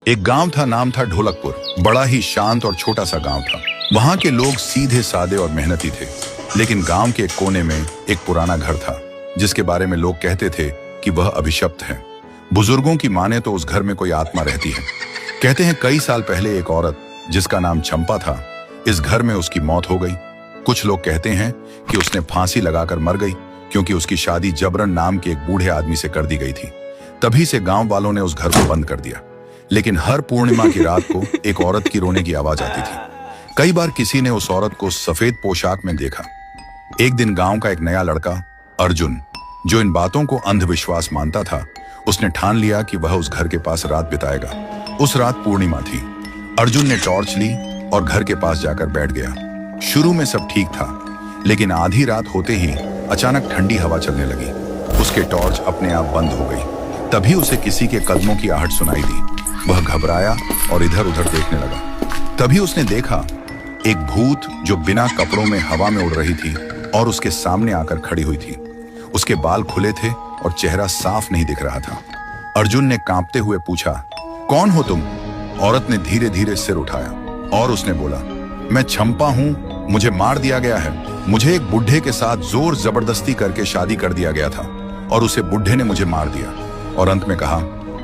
एक गांव था, नाम था ढोलकपुर। बड़ा ही शांत और छोटा सा गांव था। वहां के लोग सीधे सादे और मेहनती थे। लेकिन गांव के एक कोने में एक पुराना घर था जिसके बारे में लोग कहते थे कि वह अभिशप्त है। बुजुर्गों की माने तो उस घर में कोई आत्मा रहती है। कहते हैं कई साल पहले एक औरत जिसका नाम चंपा था, इस घर में उसकी मौत हो गई। कुछ लोग कहते हैं कि उसने फांसी लगाकर मर गई क्योंकि उसकी शादी जबरन नाम के एक बूढ़े आदमी से कर दी गई थी। तभी से गांव वालों ने उस घर को बंद कर दिया। लेकिन हर पूर्णिमा की रात को एक औरत की रोने की आवाज आती थी। कई बार किसी ने उस औरत को सफेद पोशाक में देखा। एक दिन गांव का एक नया लड़का अर्जुन, जो इन बातों को अंधविश्वास मानता था, उसने ठान लिया कि वह उस घर के पास रात बिताएगा। उस रात पूर्णिमा थी। अर्जुन ने टॉर्च ली और घर के पास जाकर बैठ गया। शुरू में सब ठीक था, लेकिन आधी रात होते ही अचानक ठंडी हवा चलने लगी। उसके टॉर्च अपने आप बंद हो गई। तभी उसे किसी के कदमों की आहट सुनाई दी। वह घबराया और इधर उधर देखने लगा। तभी उसने देखा एक भूत जो बिना कपड़ों में हवा में उड़ रही थी और उसके सामने आकर खड़ी हुई थी। उसके बाल खुले थे और चेहरा साफ नहीं दिख रहा था। अर्जुन ने कांपते हुए पूछा, कौन हो तुम? औरत ने धीरे धीरे सिर उठाया और उसने बोला, मैं चंपा हूं, मुझे मार दिया गया है। मुझे एक बुढ़े के साथ जोर जबरदस्ती करके शादी कर दिया गया था और उसे बुढ़े ने मुझे मार दिया। और अंत में कहा,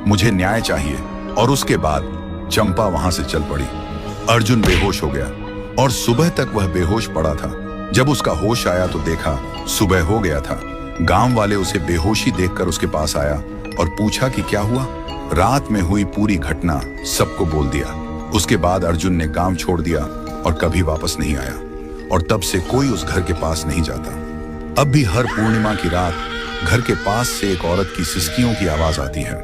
मुझे न्याय चाहिए। और उसके बाद चंपा वहां से चल पड़ी। अर्जुन बेहोश हो गया और सुबह तक वह बेहोश पड़ा था। जब उसका होश आया तो देखा सुबह हो गया था। गांव वाले उसे बेहोशी देखकर उसके पास आया और पूछा कि क्या हुआ। रात में हुई पूरी घटना सबको बोल दिया। उसके बाद अर्जुन ने गांव छोड़ दिया और कभी वापस नहीं आया। और तब से कोई उस घर के पास नहीं जाता। अब भी हर पूर्णिमा की रात घर के पास से एक औरत की सिसकियों की आवाज आती है।